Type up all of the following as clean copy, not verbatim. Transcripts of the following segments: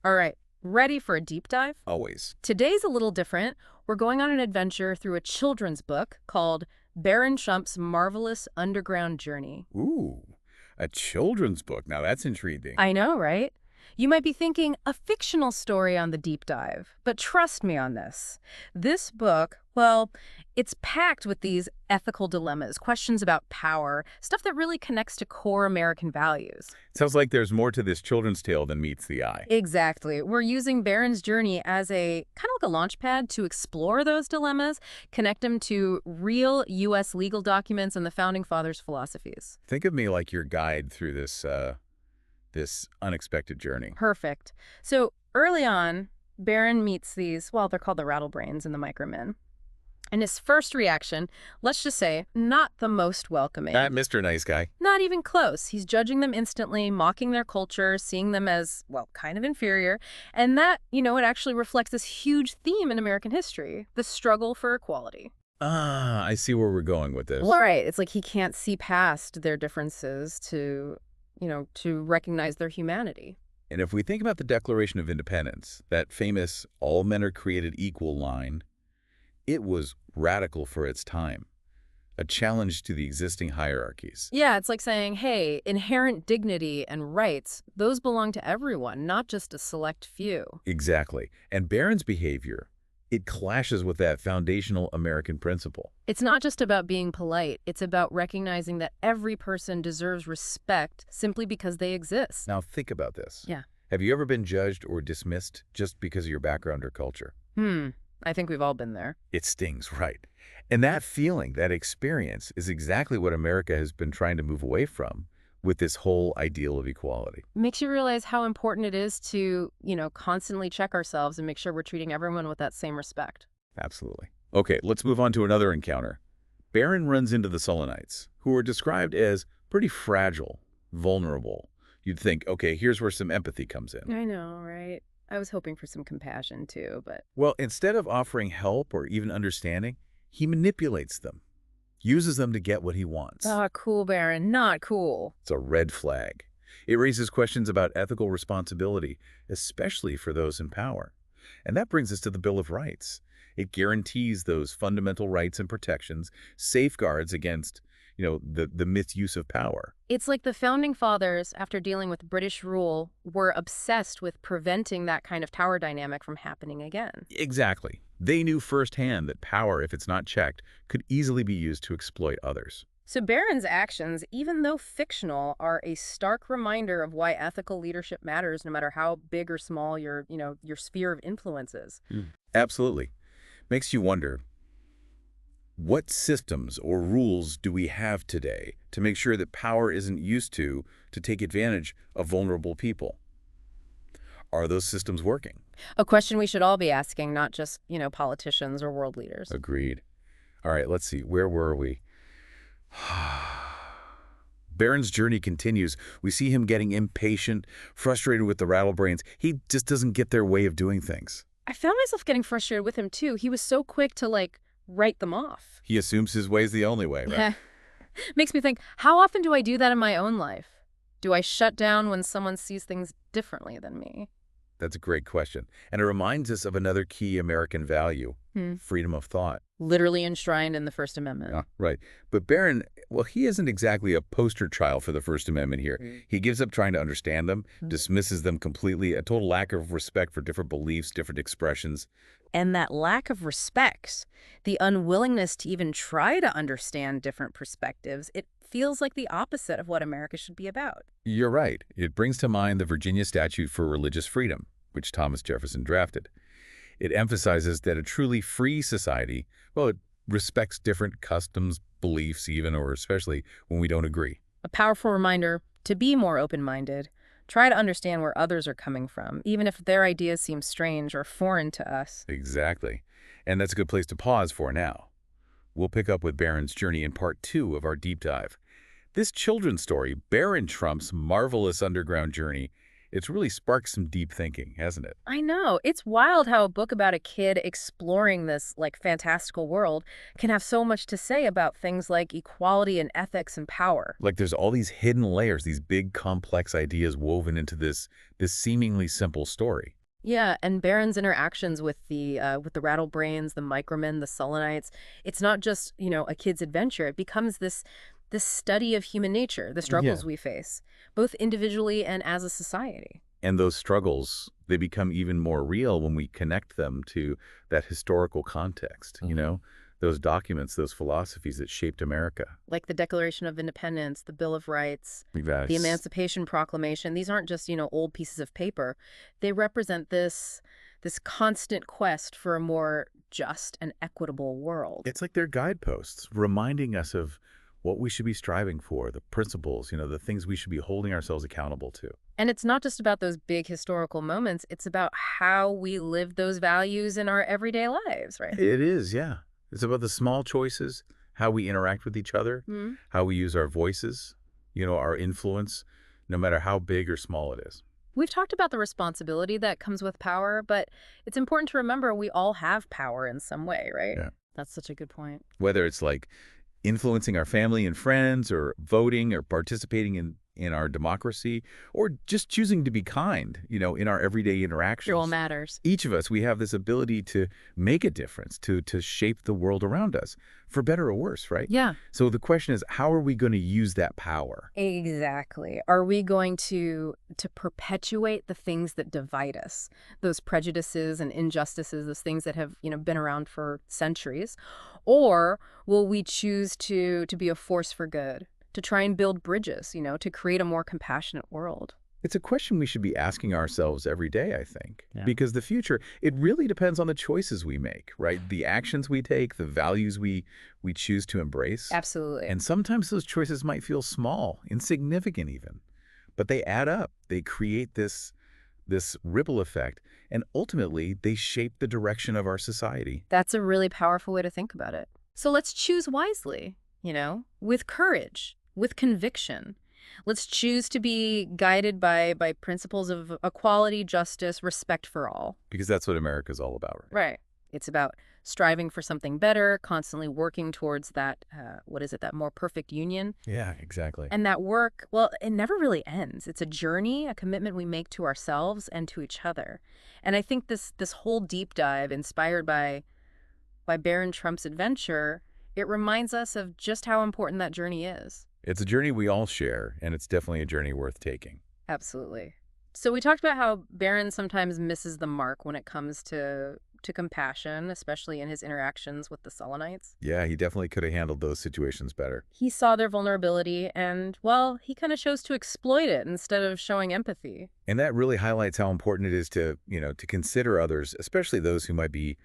All right, ready for a deep dive? Always. Today's a little different. We're going on an adventure through a children's book called Baron Trump's Marvellous Underground Journey. Ooh, a children's book. Now that's intriguing. I know, right? You might be thinking a fictional story on the deep dive, but trust me on this. This book, well, it's packed with these ethical dilemmas, questions about power, stuff that really connects to core American values. Sounds like there's more to this children's tale than meets the eye. Exactly. We're using Baron's journey as a kind of like a launch pad to explore those dilemmas, connect them to real U.S. legal documents and the Founding Fathers' philosophies. Think of me like your guide through this unexpected journey. Perfect. So early on, Baron meets these, well, they're called the Rattlebrains and the Micromen. And his first reaction, let's just say, not the most welcoming. Mr. Nice Guy. Not even close. He's judging them instantly, mocking their culture, seeing them as, well, kind of inferior. And that, it actually reflects this huge theme in American history, the struggle for equality. Ah, I see where we're going with this. Well, right. It's like he can't see past their differences to recognize their humanity. And if we think about the Declaration of Independence, that famous all men are created equal line, it was radical for its time, a challenge to the existing hierarchies. Yeah, it's like saying, hey, inherent dignity and rights, those belong to everyone, not just a select few. Exactly. And Barron's behavior, it clashes with that foundational American principle. It's not just about being polite. It's about recognizing that every person deserves respect simply because they exist. Now think about this. Yeah. Have you ever been judged or dismissed just because of your background or culture? I think we've all been there. It stings, right? And that feeling, that experience, is exactly what America has been trying to move away from with this whole ideal of equality. Makes you realize how important it is to, constantly check ourselves and make sure we're treating everyone with that same respect. Absolutely. Okay, let's move on to another encounter. Barron runs into the Sullenites, who are described as pretty fragile, vulnerable. You'd think, okay, here's where some empathy comes in. I know, right? I was hoping for some compassion too, but... Well, instead of offering help or even understanding, he manipulates them, uses them to get what he wants. Ah, cool, Baron. Not cool. It's a red flag. It raises questions about ethical responsibility, especially for those in power. And that brings us to the Bill of Rights. It guarantees those fundamental rights and protections, safeguards against, the misuse of power. It's like the Founding Fathers, after dealing with British rule, were obsessed with preventing that kind of power dynamic from happening again. Exactly. They knew firsthand that power, if it's not checked, could easily be used to exploit others. So Barron's actions, even though fictional, are a stark reminder of why ethical leadership matters, no matter how big or small your sphere of influence is. Absolutely. Makes you wonder, what systems or rules do we have today to make sure that power isn't used to take advantage of vulnerable people? Are those systems working? A question we should all be asking, not just, politicians or world leaders. Agreed. All right, let's see. Where were we? Barron's journey continues. We see him getting impatient, frustrated with the Rattlebrains. He just doesn't get their way of doing things. I found myself getting frustrated with him, too. He was so quick to, write them off. He assumes his way's the only way, right? Yeah. Makes me think, how often do I do that in my own life? Do I shut down when someone sees things differently than me? That's a great question. And it reminds us of another key American value, freedom of thought. Literally enshrined in the First Amendment. Yeah, right. But Barron, well, he isn't exactly a poster child for the First Amendment here. He gives up trying to understand them, dismisses them completely, a total lack of respect for different beliefs, different expressions. And that lack of respect, the unwillingness to even try to understand different perspectives, it feels like the opposite of what America should be about. You're right. It brings to mind the Virginia Statute for Religious Freedom, which Thomas Jefferson drafted. It emphasizes that a truly free society, well, it respects different customs, beliefs even, or especially when we don't agree. A powerful reminder to be more open-minded. Try to understand where others are coming from, even if their ideas seem strange or foreign to us. Exactly. And that's a good place to pause for now. We'll pick up with Barron's journey in part 2 of our deep dive. This children's story, Baron Trump's Marvellous Underground Journey, It's really sparked some deep thinking, hasn't it? I know. It's wild how a book about a kid exploring this, like, fantastical world can have so much to say about things like equality and ethics and power. Like there's all these hidden layers, these big complex ideas woven into this seemingly simple story. Yeah, and Baron's interactions with the Rattlebrains, the Micromen, the Sullenites, it's not just, a kid's adventure. It becomes this study of human nature, the Yeah. struggles we face, both individually and as a society. And those struggles, they become even more real when we connect them to that historical context, those documents, those philosophies that shaped America. Like the Declaration of Independence, the Bill of Rights, the Yes. Emancipation Proclamation. These aren't just, old pieces of paper. They represent this constant quest for a more just and equitable world. It's like they're guideposts reminding us of what we should be striving for, the principles, the things we should be holding ourselves accountable to. And it's not just about those big historical moments, it's about how we live those values in our everyday lives, right? It is, yeah. It's about the small choices, how we interact with each other, Hmm. how we use our voices, our influence, no matter how big or small it is. We've talked about the responsibility that comes with power, but it's important to remember we all have power in some way, right? Yeah. That's such a good point. Whether it's like influencing our family and friends or voting or participating in our democracy or just choosing to be kind, in our everyday It all interactions. matters. Each of us, we have this ability to make a difference, to shape the world around us, for better or worse, right? Yeah. So the question is, how are we going to use that power? Exactly. Are we going to perpetuate the things that divide us, those prejudices and injustices, those things that have been around for centuries, or will we choose to be a force for good, to try and build bridges, to create a more compassionate world? It's a question we should be asking ourselves every day, I think, Yeah. because the future, it really depends on the choices we make, right? The actions we take, the values we choose to embrace. Absolutely. And sometimes those choices might feel small, insignificant even, but they add up. They create this ripple effect, and ultimately they shape the direction of our society. That's a really powerful way to think about it. So let's choose wisely, with courage, with conviction. Let's choose to be guided by principles of equality, justice, respect for all. Because that's what America's all about, right? Right. It's about striving for something better, constantly working towards that, that more perfect union. Yeah, exactly. And that work, well, it never really ends. It's a journey, a commitment we make to ourselves and to each other. And I think this whole deep dive, inspired by Baron Trump's adventure, it reminds us of just how important that journey is. It's a journey we all share, and it's definitely a journey worth taking. Absolutely. So we talked about how Baron sometimes misses the mark when it comes to compassion, especially in his interactions with the Sullenites. Yeah, he definitely could have handled those situations better. He saw their vulnerability and, well, he kind of chose to exploit it instead of showing empathy. And that really highlights how important it is to consider others, especially those who might be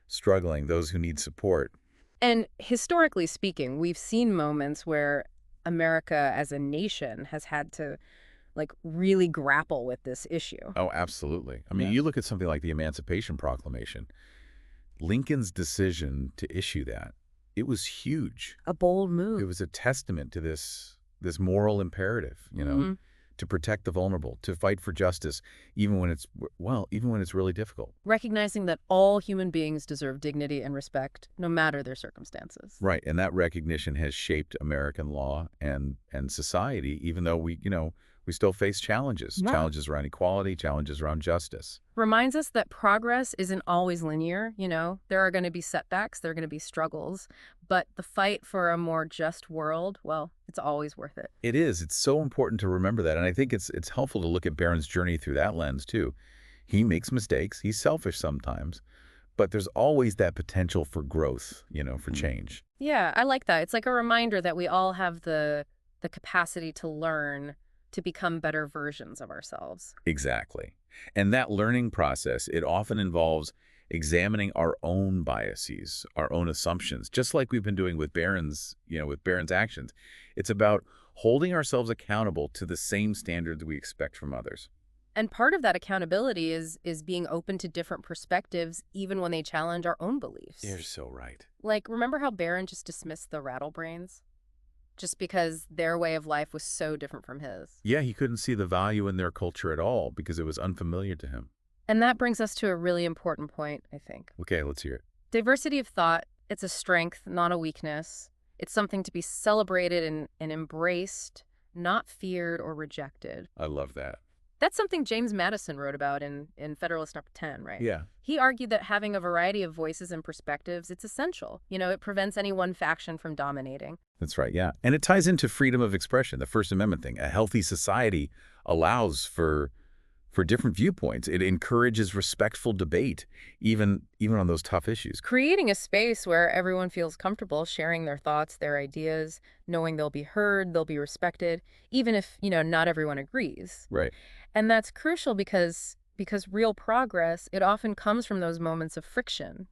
struggling, those who need support. And historically speaking, we've seen moments where America as a nation has had to, really grapple with this issue. Oh, absolutely. I mean, Yeah. you look at something like the Emancipation Proclamation, Lincoln's decision to issue that, it was huge. A bold It move. was a testament to this moral imperative, Mhm. to protect the vulnerable, to fight for justice, even when it's really difficult. Recognizing that all human beings deserve dignity and respect, no matter their circumstances. Right, and that recognition has shaped American law and society, even though we still face challenges, Yeah. challenges around equality, challenges around justice. Reminds us that progress isn't always linear, There are going to be setbacks, there are going to be struggles, but the fight for a more just world, well, it's always worth it. It is. It's so important to remember that, and I think it's helpful to look at Barron's journey through that lens too. He makes mistakes. He's selfish sometimes, but there's always that potential for growth, for change. Yeah, I like that. It's like a reminder that we all have the capacity to learn, to become better versions of ourselves. Exactly. And that learning process, it often involves examining our own biases, our own assumptions, just like we've been doing with Barron's actions. It's about holding ourselves accountable to the same standards we expect from others. And part of that accountability is being open to different perspectives, even when they challenge our own beliefs. You're so right. Like, remember how Barron just dismissed the Rattlebrains? just because their way of life was so different from his. Yeah, he couldn't see the value in their culture at all because it was unfamiliar to him. And that brings us to a really important point, I think. Okay, let's hear it. Diversity of thought, it's a strength, not a weakness. It's something to be celebrated and embraced, not feared or rejected. I love that. That's something James Madison wrote about in Federalist Number 10, right? Yeah. He argued that having a variety of voices and perspectives, it's essential. It prevents any one faction from dominating. That's right, yeah. And it ties into freedom of expression, the First Amendment thing. A healthy society allows for different viewpoints. It encourages respectful debate, even on those tough issues. Creating a space where everyone feels comfortable sharing their thoughts, their ideas, knowing they'll be heard, they'll be respected, even if, not everyone agrees. Right. And that's crucial because real progress, it often comes from those moments of friction,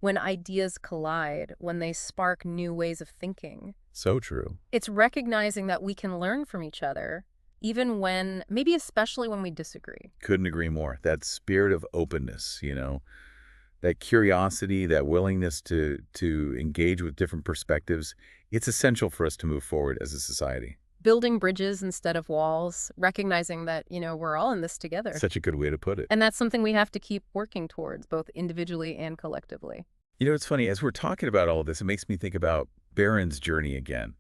when ideas collide, when they spark new ways of thinking. So true. It's recognizing that we can learn from each other, even when, maybe especially when we disagree. Couldn't agree more. That spirit of openness, that curiosity, that willingness to engage with different perspectives, it's essential for us to move forward as a society. Building bridges instead of walls, recognizing that, we're all in this together. Such a good way to put it. And that's something we have to keep working towards, both individually and collectively. It's funny, as we're talking about all of this, it makes me think about Barron's journey again.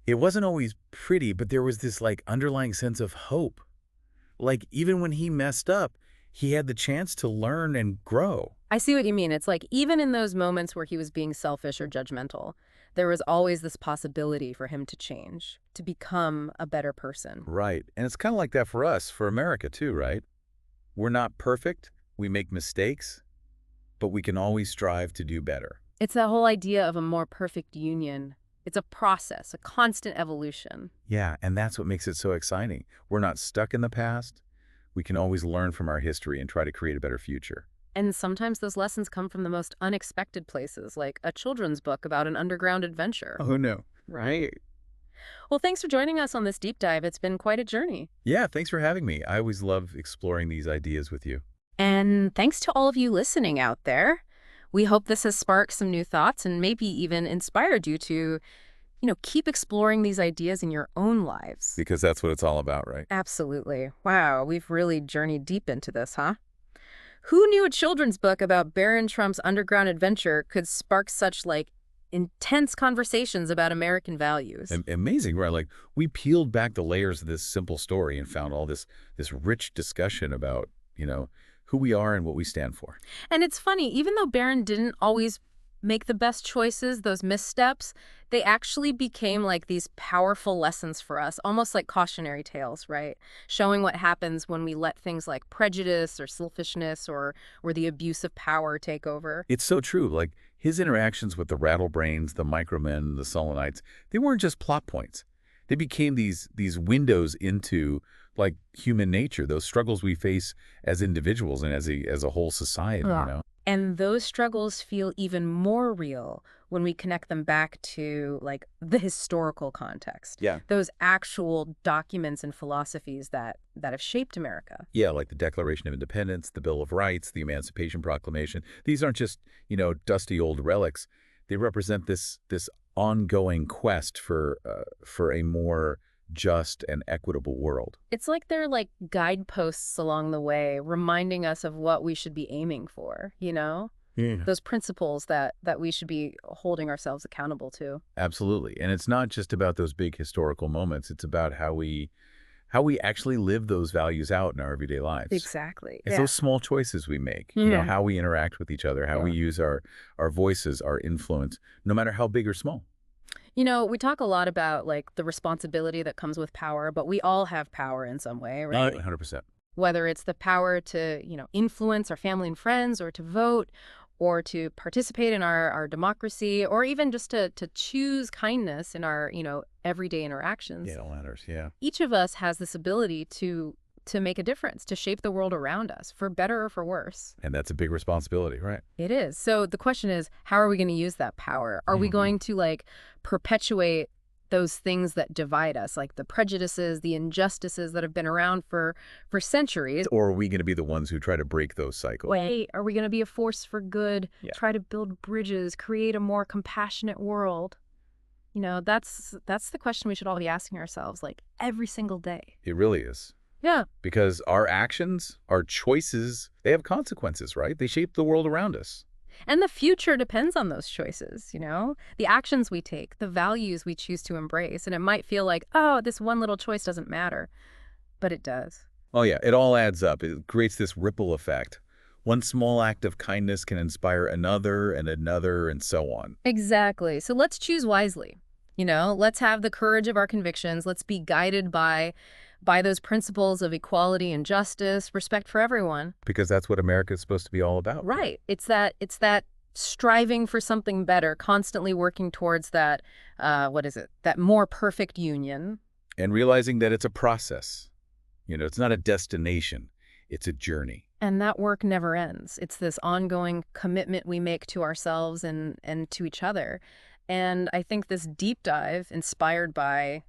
It wasn't always pretty, but there was this underlying sense of hope. Even when he messed up, he had the chance to learn and grow. I see what you mean. It's even in those moments where he was being selfish or judgmental, there was always this possibility for him to change, to become a better person. Right. And it's kind of like that for us, for America too, right? We're not perfect. We make mistakes, but we can always strive to do better. It's that whole idea of a more perfect union. It's a process, a constant evolution. Yeah, and that's what makes it so exciting. We're not stuck in the past. We can always learn from our history and try to create a better future. And sometimes those lessons come from the most unexpected places, like a children's book about an underground adventure. Oh, no. Right. Well, thanks for joining us on this deep dive. It's been quite a journey. Yeah, thanks for having me. I always love exploring these ideas with you. And thanks to all of you listening out there. We hope this has sparked some new thoughts and maybe even inspired you to, keep exploring these ideas in your own lives. Because that's what it's all about, right? Absolutely. Wow, we've really journeyed deep into this, huh? Who knew a children's book about Barron Trump's underground adventure could spark such, intense conversations about American values? Amazing, right? We peeled back the layers of this simple story and found all this rich discussion about, who we are and what we stand for. And it's funny, even though Barron didn't always make the best choices, those missteps, they actually became these powerful lessons for us, almost like cautionary tales, right? Showing what happens when we let things like prejudice or selfishness or the abuse of power take over. It's so true. His interactions with the Rattlebrains, the Micromen, the Sullenites, they weren't just plot points. They became these windows into human nature, those struggles we face as individuals and as a whole society, And those struggles feel even more real when we connect them back to the historical context. Yeah. Those actual documents and philosophies that have shaped America. Yeah, like the Declaration of Independence, the Bill of Rights, the Emancipation Proclamation. These aren't just, dusty old relics. They represent this ongoing quest for a more just and equitable world. It's like they're guideposts along the way, reminding us of what we should be aiming for, Yeah. Those principles that we should be holding ourselves accountable to. Absolutely. And it's not just about those big historical moments. It's about how we actually live those values out in our everyday lives. Exactly. It's those small choices we make, how we interact with each other, how we use our voices, our influence, no matter how big or small. We talk a lot about the responsibility that comes with power, but we all have power in some way, right? 100%. Whether it's the power to, influence our family and friends, or to vote, or to participate in our democracy, or even just to choose kindness in our, everyday interactions. Yeah, it all matters, yeah. Each of us has this ability to make a difference, to shape the world around us, for better or for worse. And that's a big responsibility, right? It is. So the question is, how are we going to use that power? Are we going to perpetuate those things that divide us, like the prejudices, the injustices that have been around for centuries? Or are we going to be the ones who try to break those cycles? Wait, are we going to be a force for good, try to build bridges, create a more compassionate world? That's the question we should all be asking ourselves, like, every single day. It really is. Yeah. Because our actions, our choices, they have consequences, right? They shape the world around us. And the future depends on those choices. The actions we take, the values we choose to embrace. And it might feel like, oh, this one little choice doesn't matter. But it does. Oh yeah, it all adds up. It creates this ripple effect. One small act of kindness can inspire another and so on. Exactly. So let's choose wisely. Let's have the courage of our convictions. Let's be guided by those principles of equality and justice, respect for everyone. Because that's what America is supposed to be all about. Right. It's that striving for something better, constantly working towards that, what is it? That more perfect union. And realizing that it's a process. It's not a destination. It's a journey. And that work never ends. It's this ongoing commitment we make to ourselves and to each other. And I think this deep dive, inspired by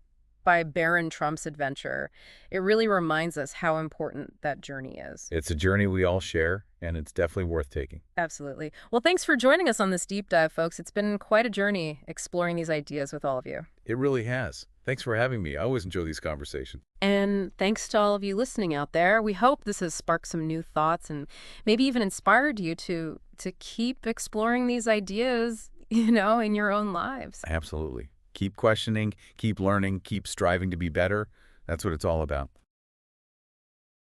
Baron Trump's adventure, it really reminds us how important that journey is. It's a journey we all share, and it's definitely worth taking. Absolutely. Well, thanks for joining us on this deep dive, folks. It's been quite a journey exploring these ideas with all of you. It really has. Thanks for having me. I always enjoy these conversations. And thanks to all of you listening out there. We hope this has sparked some new thoughts and maybe even inspired you to keep exploring these ideas, in your own lives. Absolutely. Keep questioning, keep learning, keep striving to be better. That's what it's all about.